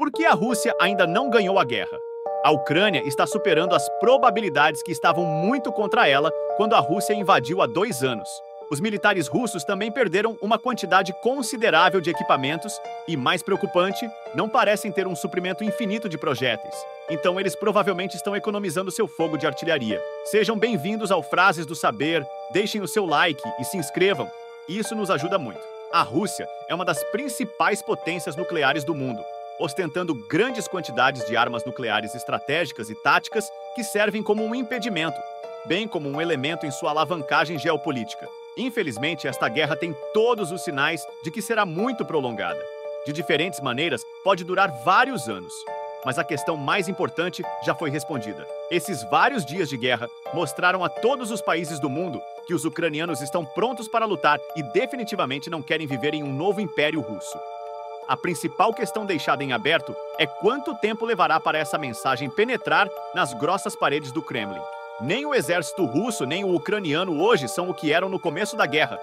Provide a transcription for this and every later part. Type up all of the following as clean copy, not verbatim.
Por que a Rússia ainda não ganhou a guerra? A Ucrânia está superando as probabilidades que estavam muito contra ela quando a Rússia invadiu há 2 anos. Os militares russos também perderam uma quantidade considerável de equipamentos e, mais preocupante, não parecem ter um suprimento infinito de projéteis. Então eles provavelmente estão economizando seu fogo de artilharia. Sejam bem-vindos ao Frases do Saber, deixem o seu like e se inscrevam. Isso nos ajuda muito. A Rússia é uma das principais potências nucleares do mundo, ostentando grandes quantidades de armas nucleares estratégicas e táticas que servem como um impedimento, bem como um elemento em sua alavancagem geopolítica. Infelizmente, esta guerra tem todos os sinais de que será muito prolongada. De diferentes maneiras, pode durar vários anos. Mas a questão mais importante já foi respondida. Esses vários dias de guerra mostraram a todos os países do mundo que os ucranianos estão prontos para lutar e definitivamente não querem viver em um novo império russo. A principal questão deixada em aberto é quanto tempo levará para essa mensagem penetrar nas grossas paredes do Kremlin. Nem o exército russo nem o ucraniano hoje são o que eram no começo da guerra.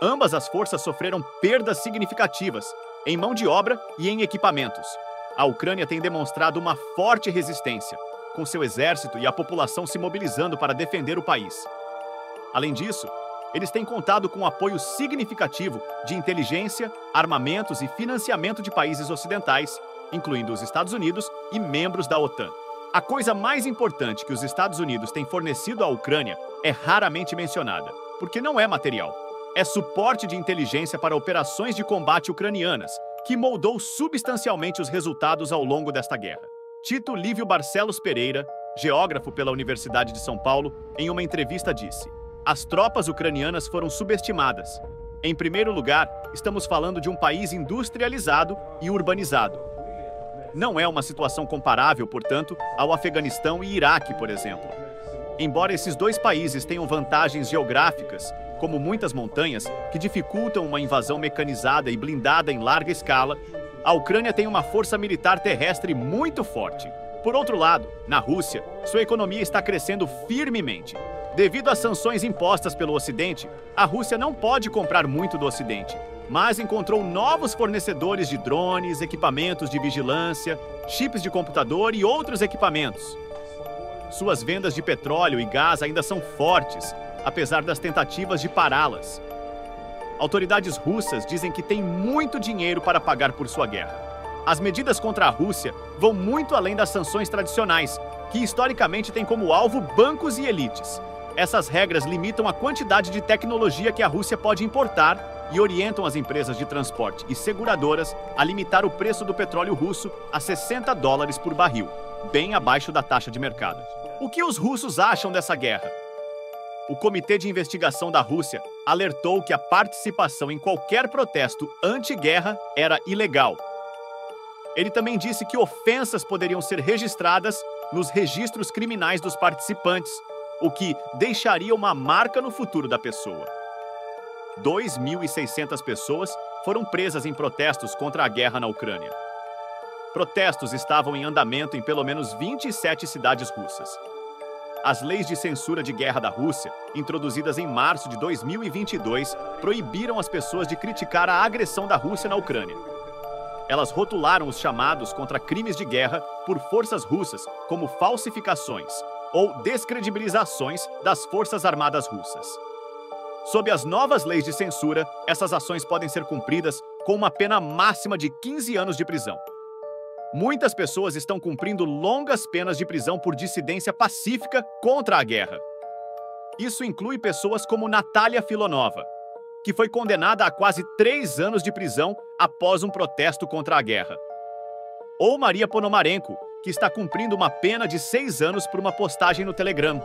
Ambas as forças sofreram perdas significativas, em mão de obra e em equipamentos. A Ucrânia tem demonstrado uma forte resistência, com seu exército e a população se mobilizando para defender o país. Além disso, eles têm contado com apoio significativo de inteligência, armamentos e financiamento de países ocidentais, incluindo os Estados Unidos e membros da OTAN. A coisa mais importante que os Estados Unidos têm fornecido à Ucrânia é raramente mencionada, porque não é material. É suporte de inteligência para operações de combate ucranianas, que moldou substancialmente os resultados ao longo desta guerra. Tito Lívio Barcelos Pereira, geógrafo pela Universidade de São Paulo, em uma entrevista disse: "As tropas ucranianas foram subestimadas. Em primeiro lugar, estamos falando de um país industrializado e urbanizado. Não é uma situação comparável, portanto, ao Afeganistão e Iraque, por exemplo. Embora esses dois países tenham vantagens geográficas, como muitas montanhas, que dificultam uma invasão mecanizada e blindada em larga escala, a Ucrânia tem uma força militar terrestre muito forte. Por outro lado, na Rússia, sua economia está crescendo firmemente. Devido às sanções impostas pelo Ocidente, a Rússia não pode comprar muito do Ocidente, mas encontrou novos fornecedores de drones, equipamentos de vigilância, chips de computador e outros equipamentos. Suas vendas de petróleo e gás ainda são fortes, apesar das tentativas de pará-las. Autoridades russas dizem que têm muito dinheiro para pagar por sua guerra. As medidas contra a Rússia vão muito além das sanções tradicionais, que historicamente têm como alvo bancos e elites. Essas regras limitam a quantidade de tecnologia que a Rússia pode importar e orientam as empresas de transporte e seguradoras a limitar o preço do petróleo russo a $60 por barril, bem abaixo da taxa de mercado. O que os russos acham dessa guerra? O Comitê de Investigação da Rússia alertou que a participação em qualquer protesto anti-guerra era ilegal. Ele também disse que ofensas poderiam ser registradas nos registros criminais dos participantes, o que deixaria uma marca no futuro da pessoa. 2.600 pessoas foram presas em protestos contra a guerra na Ucrânia. Protestos estavam em andamento em pelo menos 27 cidades russas. As leis de censura de guerra da Rússia, introduzidas em março de 2022, proibiram as pessoas de criticar a agressão da Rússia na Ucrânia. Elas rotularam os chamados contra crimes de guerra por forças russas como falsificações ou descredibilizações das Forças Armadas Russas. Sob as novas leis de censura, essas ações podem ser cumpridas com uma pena máxima de 15 anos de prisão. Muitas pessoas estão cumprindo longas penas de prisão por dissidência pacífica contra a guerra. Isso inclui pessoas como Natália Filonova, que foi condenada a quase 3 anos de prisão após um protesto contra a guerra. Ou Maria Ponomarenko, que está cumprindo uma pena de 6 anos por uma postagem no Telegram.